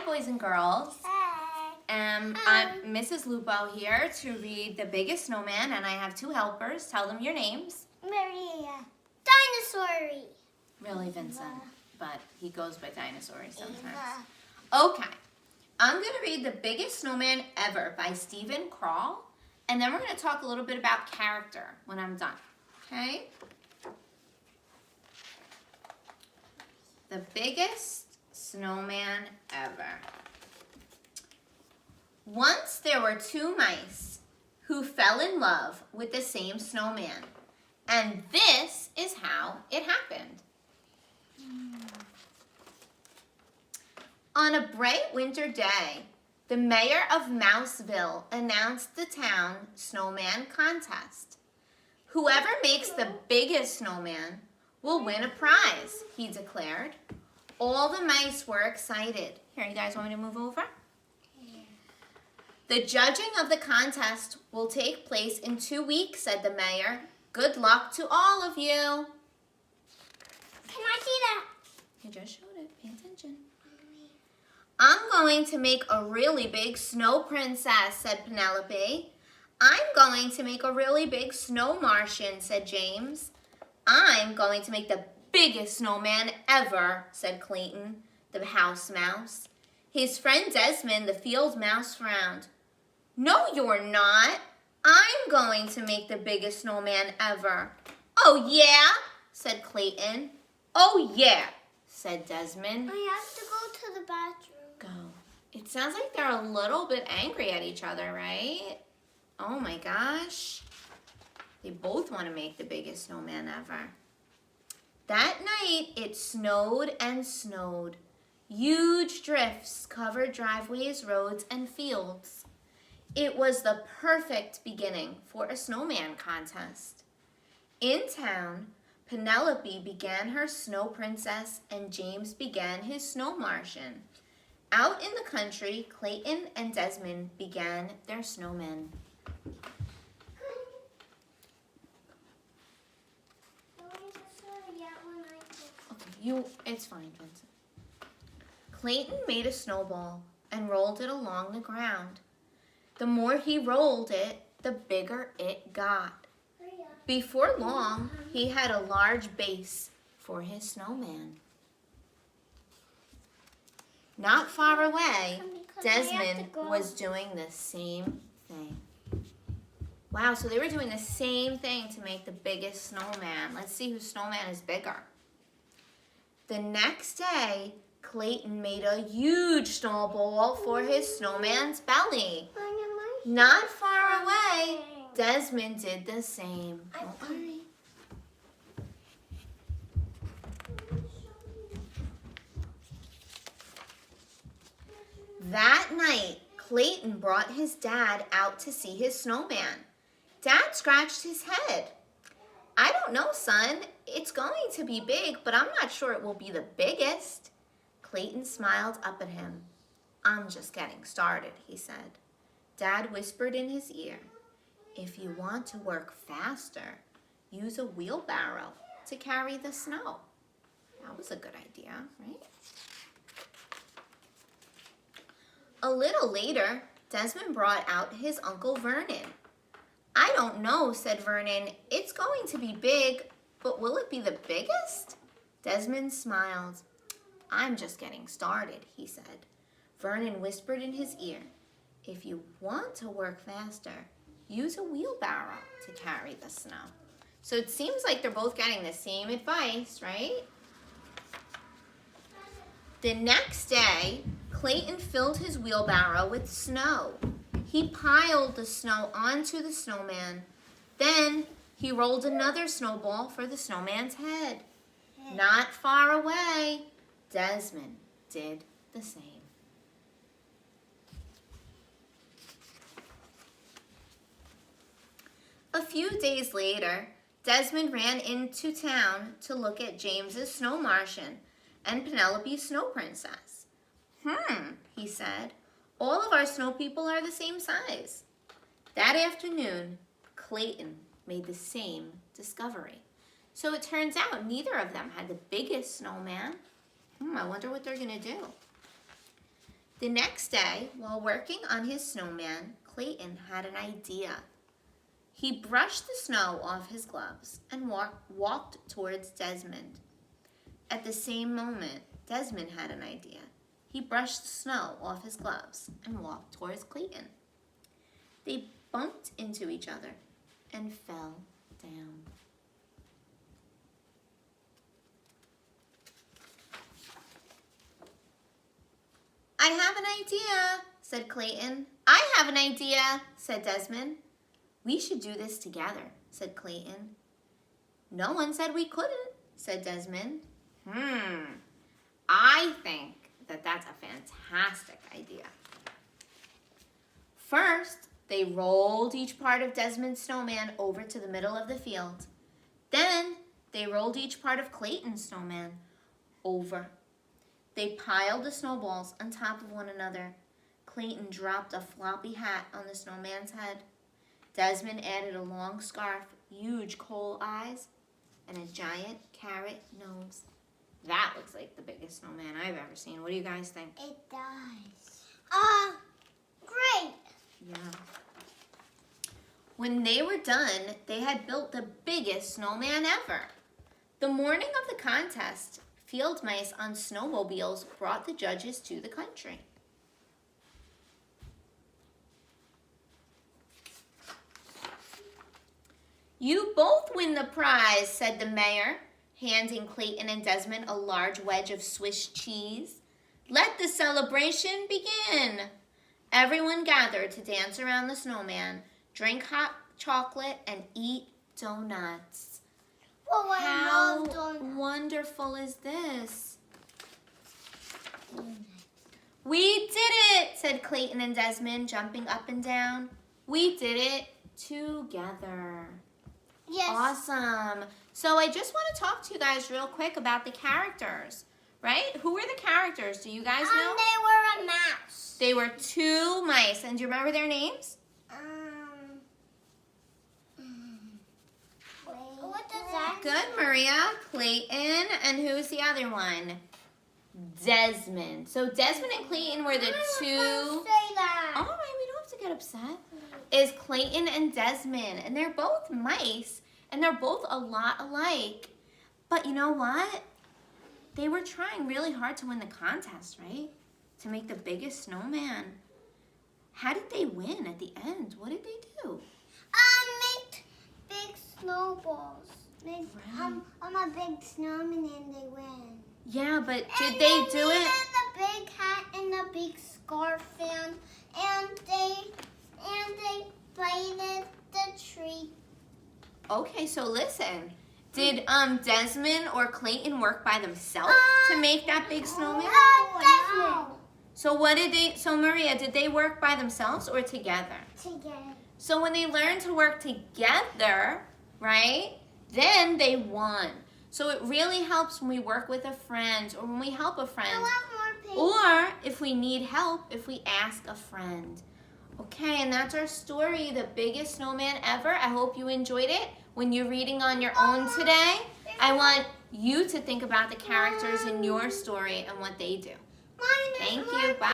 boys and girls. Hi. I'm Mrs. Lupo here to read The Biggest Snowman, and I have two helpers. Tell them your names. Maria. Dinosaur. Really, Vincent, but he goes by Dinosaur sometimes. Okay, I'm going to read The Biggest Snowman Ever by Stephen Crawl, and then we're going to talk a little bit about character when I'm done, okay? The Biggest Snowman Ever. Once there were two mice who fell in love with the same snowman, and this is how it happened. On a bright winter day, the mayor of Mouseville announced the town snowman contest. Whoever makes the biggest snowman will win a prize, he declared. All the mice were excited. Here, you guys want me to move over? The judging of the contest will take place in 2 weeks, said the mayor. Good luck to all of you. Can I see that? You just showed it. Pay attention. I'm going to make a really big snow princess, said Penelope. I'm going to make a really big snow Martian, said James. I'm going to make the biggest snowman ever, said Clayton, the house mouse. His friend Desmond, the field mouse, frowned. No, you're not. I'm going to make the biggest snowman ever. Oh, yeah, said Clayton. Oh, yeah, said Desmond. I have to go to the bathroom. Go. It sounds like they're a little bit angry at each other, right? Oh, my gosh. They both want to make the biggest snowman ever. That night, it snowed and snowed. Huge drifts covered driveways, roads, and fields. It was the perfect beginning for a snowman contest. In town, Penelope began her snow princess and James began his snow Martian. Out in the country, Clayton and Desmond began their snowmen. Okay, it's fine, Vincent. Clayton made a snowball and rolled it along the ground. The more he rolled it, the bigger it got. Before long, he had a large base for his snowman. Not far away, Desmond was doing the same thing. Wow, so they were doing the same thing to make the biggest snowman. Let's see whose snowman is bigger. The next day, Clayton made a huge snowball for his snowman's belly. Not far away, Desmond did the same. Don't worry. That night, Clayton brought his dad out to see his snowman. Dad scratched his head. I don't know, son. It's going to be big, but I'm not sure it will be the biggest. Clayton smiled up at him. I'm just getting started, he said. Dad whispered in his ear, if you want to work faster, use a wheelbarrow to carry the snow. That was a good idea, right? A little later, Desmond brought out his Uncle Vernon. I don't know, said Vernon. It's going to be big, but will it be the biggest? Desmond smiled. I'm just getting started, he said. Vernon whispered in his ear, if you want to work faster, use a wheelbarrow to carry the snow. So it seems like they're both getting the same advice, right? The next day, Clayton filled his wheelbarrow with snow. He piled the snow onto the snowman. Then he rolled another snowball for the snowman's head. Not far away, Desmond did the same. A few days later, Desmond ran into town to look at James's snow Martian and Penelope's snow princess. He said, all of our snow people are the same size. That afternoon, Clayton made the same discovery. So it turns out neither of them had the biggest snowman. I wonder what they're going to do. The next day, while working on his snowman, Clayton had an idea. He brushed the snow off his gloves and walked towards Desmond. At the same moment, Desmond had an idea. He brushed the snow off his gloves and walked towards Clayton. They bumped into each other and fell down. I have an idea, said Clayton. I have an idea, said Desmond. We should do this together, said Clayton. No one said we couldn't, said Desmond. I think that's a fantastic idea. First, they rolled each part of Desmond's snowman over to the middle of the field. Then, they rolled each part of Clayton's snowman over. They piled the snowballs on top of one another. Clayton dropped a floppy hat on the snowman's head. Desmond added a long scarf, huge coal eyes, and a giant carrot nose. That looks like the biggest snowman I've ever seen. What do you guys think? It does. Great. Yeah. When they were done, they had built the biggest snowman ever. The morning of the contest, field mice on snowmobiles brought the judges to the country. You both win the prize, said the mayor, handing Clayton and Desmond a large wedge of Swiss cheese. Let the celebration begin. Everyone gathered to dance around the snowman, drink hot chocolate, and eat donuts. Oh, I How love donuts. wonderful is this? We did it, said Clayton and Desmond, jumping up and down. We did it together. Yes. Awesome. So I just want to talk to you guys real quick about the characters, right? Who were the characters? Do you guys know? They were a mouse. They were two mice. And do you remember their names? What does that Good, Maria, Clayton, and who's the other one? Desmond. So Desmond and Clayton were the two. Say that. All right, we don't have to get upset. Is Clayton and Desmond, and they're both mice, and they're both a lot alike. But you know what? They were trying really hard to win the contest, right? To make the biggest snowman. How did they win at the end? What did they do? Make big snowballs. I'm a big snowman and they win. Yeah, but did And they do it? The big hat and the big scarf and they lighted the tree. Okay, so listen. Did Desmond or Clayton work by themselves to make that big snowman? Desmond. So what did they? So Maria, did they work by themselves or together? Together. So when they learned to work together, right? Then they won. So it really helps when we work with a friend or when we help a friend. I want more paper. Or if we need help, if we ask a friend. Okay, and that's our story, the biggest snowman ever. I hope you enjoyed it. When you're reading on your own today, I want you to think about the characters in your story and what they do. Thank you. Bye.